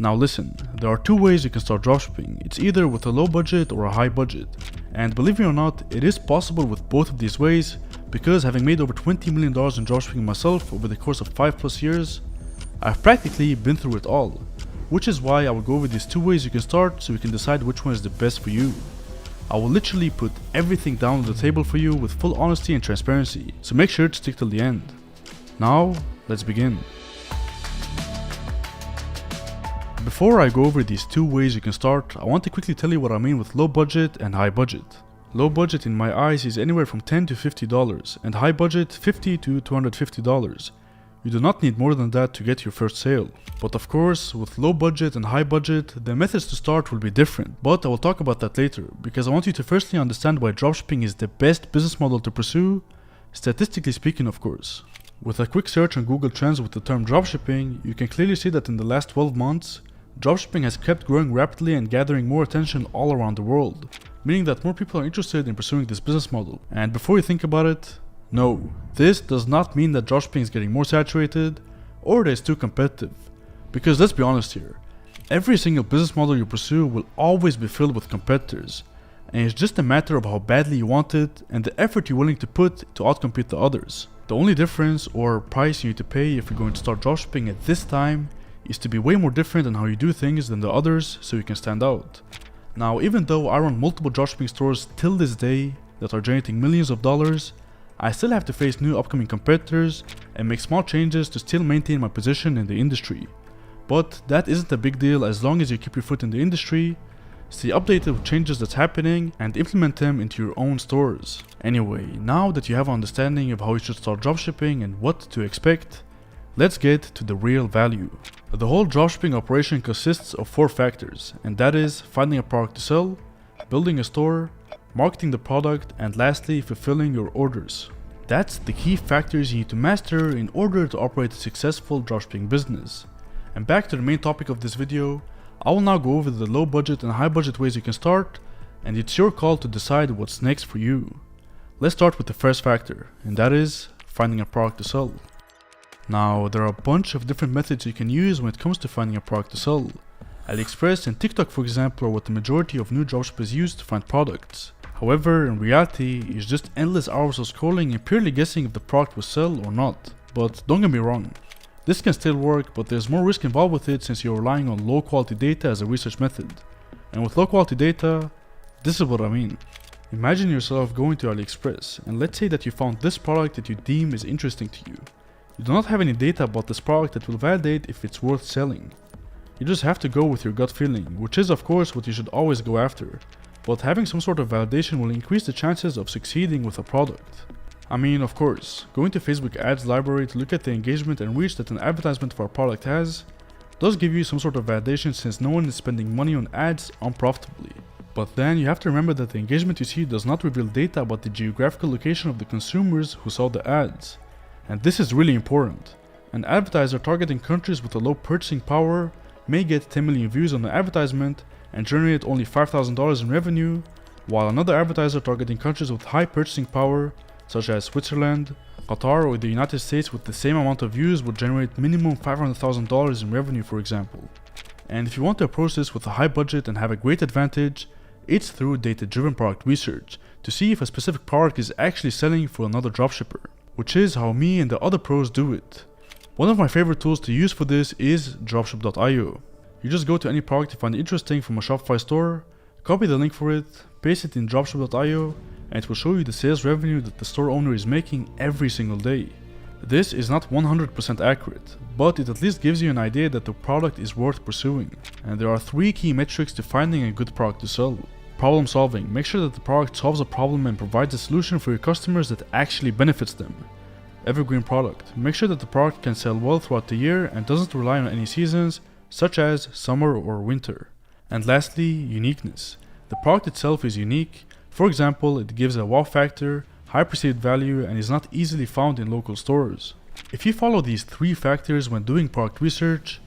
Now listen, there are two ways you can start dropshipping. It's either with a low budget or a high budget. And believe me or not, it is possible with both of these ways, because having made over $20 million in dropshipping myself over the course of 5+ years, I've practically been through it all. Which is why I will go over these two ways you can start so you can decide which one is the best for you. I will literally put everything down on the table for you with full honesty and transparency, so make sure to stick till the end. Now, let's begin. Before I go over these two ways you can start, I want to quickly tell you what I mean with low budget and high budget. Low budget in my eyes is anywhere from $10 to $50, and high budget $50 to $250. You do not need more than that to get your first sale. But of course, with low budget and high budget, the methods to start will be different, but I will talk about that later, because I want you to firstly understand why dropshipping is the best business model to pursue, statistically speaking of course. With a quick search on Google Trends with the term dropshipping, you can clearly see that in the last 12 months, dropshipping has kept growing rapidly and gathering more attention all around the world, meaning that more people are interested in pursuing this business model. And before you think about it, no, this does not mean that dropshipping is getting more saturated or that it's too competitive. Because let's be honest here, every single business model you pursue will always be filled with competitors, and it's just a matter of how badly you want it and the effort you're willing to put to outcompete the others. The only difference or price you need to pay if you're going to start dropshipping at this time is to be way more different in how you do things than the others so you can stand out. Now, even though I run multiple dropshipping stores till this day that are generating millions of dollars, I still have to face new upcoming competitors and make small changes to still maintain my position in the industry. But that isn't a big deal as long as you keep your foot in the industry, stay updated with changes that's happening, and implement them into your own stores. Anyway, now that you have an understanding of how you should start dropshipping and what to expect, let's get to the real value. The whole dropshipping operation consists of 4 factors, and that is finding a product to sell, building a store, marketing the product, and lastly, fulfilling your orders. That's the key factors you need to master in order to operate a successful dropshipping business. And back to the main topic of this video, I will now go over the low budget and high budget ways you can start, and it's your call to decide what's next for you. Let's start with the first factor, and that is finding a product to sell. Now, there are a bunch of different methods you can use when it comes to finding a product to sell. AliExpress and TikTok, for example, are what the majority of new dropshippers use to find products. However, in reality, it's just endless hours of scrolling and purely guessing if the product will sell or not. But don't get me wrong, this can still work, but there's more risk involved with it since you're relying on low quality data as a research method. And with low quality data, this is what I mean. Imagine yourself going to AliExpress, and let's say that you found this product that you deem is interesting to you. You do not have any data about this product that will validate if it's worth selling. You just have to go with your gut feeling, which is of course what you should always go after, but having some sort of validation will increase the chances of succeeding with a product. I mean, of course, going to Facebook ads library to look at the engagement and reach that an advertisement for a product has does give you some sort of validation since no one is spending money on ads unprofitably. But then you have to remember that the engagement you see does not reveal data about the geographical location of the consumers who saw the ads. And this is really important. An advertiser targeting countries with a low purchasing power may get 10 million views on an advertisement and generate only $5,000 in revenue, while another advertiser targeting countries with high purchasing power, such as Switzerland, Qatar, or the United States with the same amount of views would generate minimum $500,000 in revenue, for example. And if you want to approach this with a high budget and have a great advantage, it's through data-driven product research to see if a specific product is actually selling for another dropshipper, which is how me and the other pros do it. One of my favorite tools to use for this is Dropship.io. You just go to any product you find interesting from a Shopify store, copy the link for it, paste it in Dropship.io, and it will show you the sales revenue that the store owner is making every single day. This is not 100% accurate, but it at least gives you an idea that the product is worth pursuing. And there are 3 key metrics to finding a good product to sell. Problem solving. Make sure that the product solves a problem and provides a solution for your customers that actually benefits them. Evergreen product. Make sure that the product can sell well throughout the year and doesn't rely on any seasons, such as summer or winter. And lastly, uniqueness. The product itself is unique. For example, it gives a wow factor, high perceived value, and is not easily found in local stores. If you follow these 3 factors when doing product research,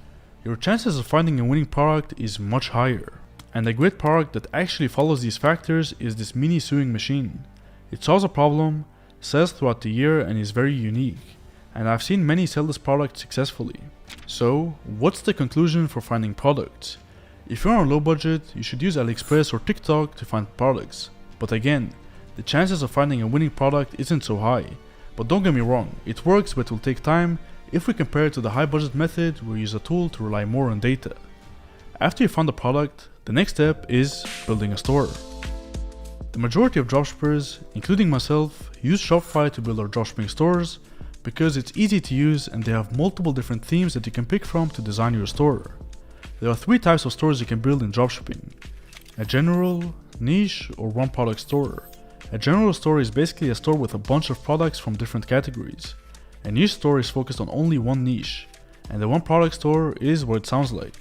your chances of finding a winning product is much higher. And a great product that actually follows these factors is this mini sewing machine. It solves a problem, sells throughout the year, and is very unique. and I've seen many sell this product successfully. So, what's the conclusion for finding products? If you're on a low budget, you should use AliExpress or TikTok to find products. But again, the chances of finding a winning product isn't so high. But don't get me wrong, it works, but it will take time if we compare it to the high budget method where you use a tool to rely more on data. After you found the product, the next step is building a store. The majority of dropshippers, including myself, use Shopify to build our dropshipping stores because it's easy to use and they have multiple different themes that you can pick from to design your store. There are 3 types of stores you can build in dropshipping: a general, niche, or one product store. A general store is basically a store with a bunch of products from different categories. A niche store is focused on only one niche, and a one product store is what it sounds like: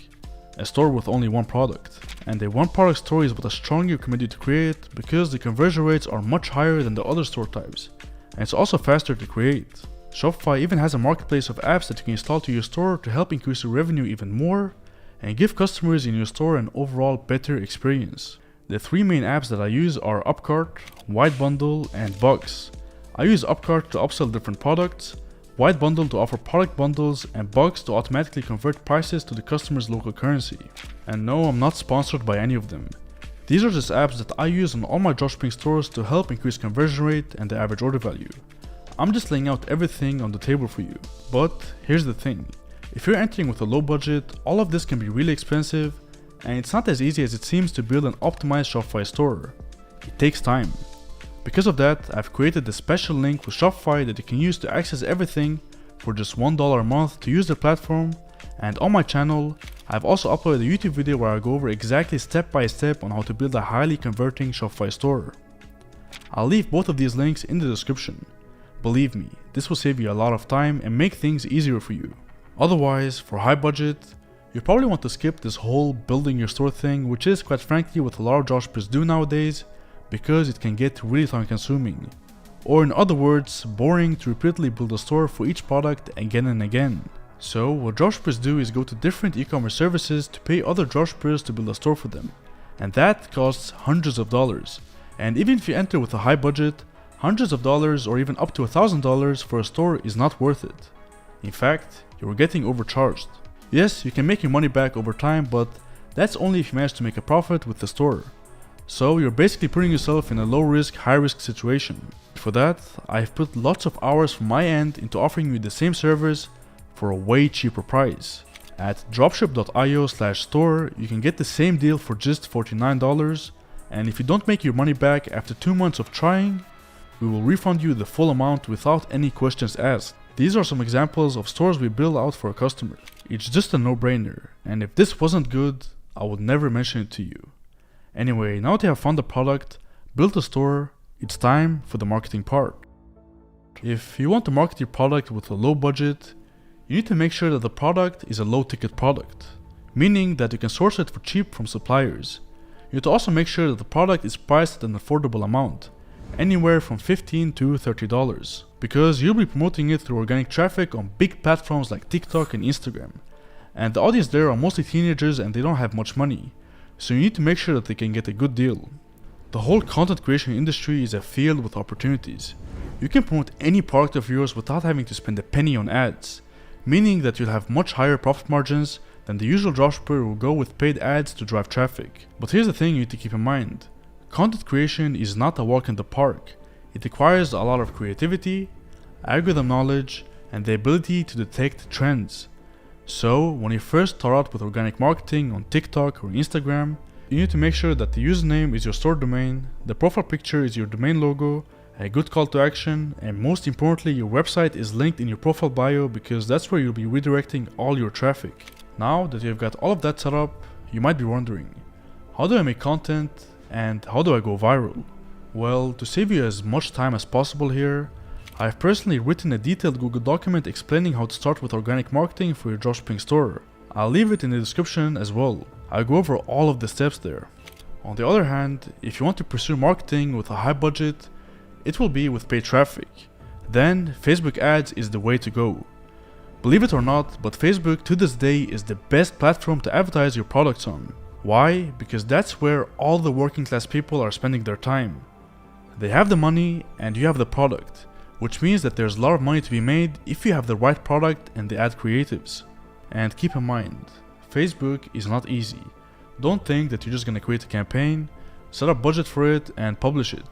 a store with only one product. And a one product store is what a strong community to create because the conversion rates are much higher than the other store types, and it's also faster to create. Shopify even has a marketplace of apps that you can install to your store to help increase your revenue even more and give customers in your store an overall better experience. The 3 main apps that I use are Upcart, White Bundle, and Box. I use Upcart to upsell different products, White Bundle to offer product bundles, and Box to automatically convert prices to the customer's local currency. And no, I'm not sponsored by any of them. These are just apps that I use on all my dropshipping stores to help increase conversion rate and the average order value. I'm just laying out everything on the table for you. But here's the thing. If you're entering with a low budget, all of this can be really expensive, and it's not as easy as it seems to build an optimized Shopify store. It takes time. Because of that, I've created a special link with Shopify that you can use to access everything for just $1 a month to use the platform, and on my channel, I've also uploaded a YouTube video where I go over exactly step by step on how to build a highly converting Shopify store. I'll leave both of these links in the description. Believe me, this will save you a lot of time and make things easier for you. Otherwise, for high budget, you probably want to skip this whole building your store thing, which is quite frankly what a lot of dropshippers do nowadays, because it can get really time consuming. Or in other words, boring to repeatedly build a store for each product again and again. So what dropshippers do is go to different e-commerce services to pay other dropshippers to build a store for them. And that costs hundreds of dollars. And even if you enter with a high budget, hundreds of dollars or even up to $1,000 for a store is not worth it. In fact, you're getting overcharged. Yes, you can make your money back over time, but that's only if you manage to make a profit with the store. So you're basically putting yourself in a low risk, high risk situation. For that, I've put lots of hours from my end into offering you the same service for a way cheaper price. At dropship.io/store, you can get the same deal for just $49, and if you don't make your money back after 2 months of trying, we will refund you the full amount without any questions asked. These are some examples of stores we build out for our customers. It's just a no-brainer, and if this wasn't good, I would never mention it to you. Anyway, now that you have found the product, built a store, it's time for the marketing part. If you want to market your product with a low budget, you need to make sure that the product is a low-ticket product, meaning that you can source it for cheap from suppliers. You need to also make sure that the product is priced at an affordable amount, anywhere from $15 to $30, because you'll be promoting it through organic traffic on big platforms like TikTok and Instagram, and the audience there are mostly teenagers and they don't have much money, so you need to make sure that they can get a good deal. The whole content creation industry is a field with opportunities. You can promote any product of yours without having to spend a penny on ads, meaning that you'll have much higher profit margins than the usual dropshipper who will go with paid ads to drive traffic. But here's the thing you need to keep in mind. Content creation is not a walk in the park. It requires a lot of creativity, algorithm knowledge, and the ability to detect trends. So, when you first start out with organic marketing on TikTok or Instagram, you need to make sure that the username is your store domain, the profile picture is your domain logo, a good call to action, and most importantly, your website is linked in your profile bio because that's where you'll be redirecting all your traffic. Now that you've got all of that set up, you might be wondering, how do I make content and how do I go viral? Well, to save you as much time as possible here, I've personally written a detailed Google document explaining how to start with organic marketing for your dropshipping store. I'll leave it in the description as well. I'll go over all of the steps there. On the other hand, if you want to pursue marketing with a high budget, it will be with paid traffic. Then Facebook ads is the way to go. Believe it or not, but Facebook to this day is the best platform to advertise your products on. Why? Because that's where all the working class people are spending their time. They have the money and you have the product, which means that there's a lot of money to be made if you have the right product and the ad creatives. And keep in mind, Facebook is not easy. Don't think that you're just gonna create a campaign, set a budget for it, and publish it.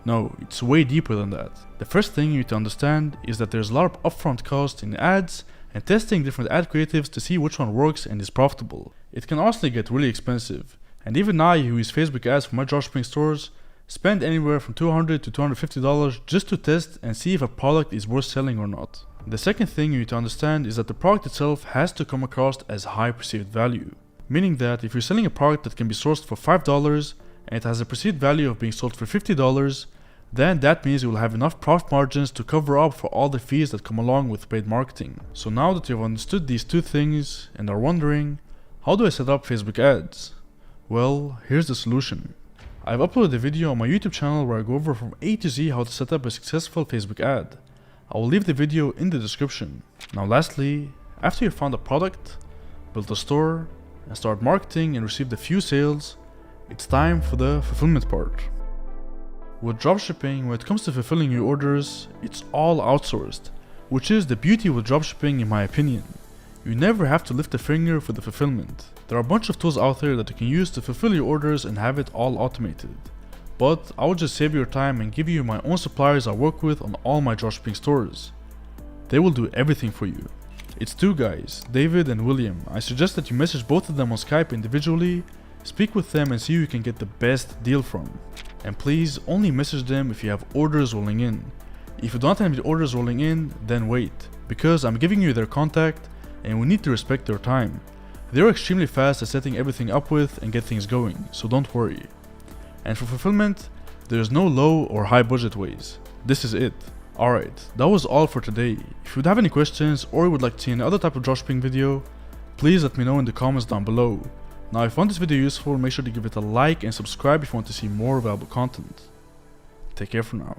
No, it's way deeper than that. The first thing you need to understand is that there's a lot of upfront cost in ads and testing different ad creatives to see which one works and is profitable. It can honestly get really expensive, and even I, who use Facebook ads for my dropshipping stores, spend anywhere from $200 to $250 just to test and see if a product is worth selling or not. The second thing you need to understand is that the product itself has to come across as high perceived value, meaning that if you're selling a product that can be sourced for $5 and it has a perceived value of being sold for $50, then that means you will have enough profit margins to cover up for all the fees that come along with paid marketing. So now that you've understood these two things and are wondering, how do I set up Facebook ads? Well, here's the solution. I've uploaded a video on my YouTube channel where I go over from A to Z how to set up a successful Facebook ad. I will leave the video in the description. Now lastly, after you've found a product, built a store, and start marketing and received a few sales, it's time for the fulfillment part. With dropshipping, when it comes to fulfilling your orders, it's all outsourced, which is the beauty with dropshipping in my opinion. You never have to lift a finger for the fulfillment. There are a bunch of tools out there that you can use to fulfill your orders and have it all automated. But I will just save your time and give you my own suppliers I work with on all my dropshipping stores. They will do everything for you. It's two guys, David and William. I suggest that you message both of them on Skype individually, speak with them and see who you can get the best deal from. And please only message them if you have orders rolling in. If you don't have any orders rolling in, then wait, because I'm giving you their contact and we need to respect their time. They're extremely fast at setting everything up with and get things going, so don't worry. And for fulfillment, there's no low or high budget ways. This is it. Alright, that was all for today. If you have any questions or you would like to see any other type of dropshipping video, please let me know in the comments down below. Now if you found this video useful, make sure to give it a like and subscribe if you want to see more valuable content. Take care for now.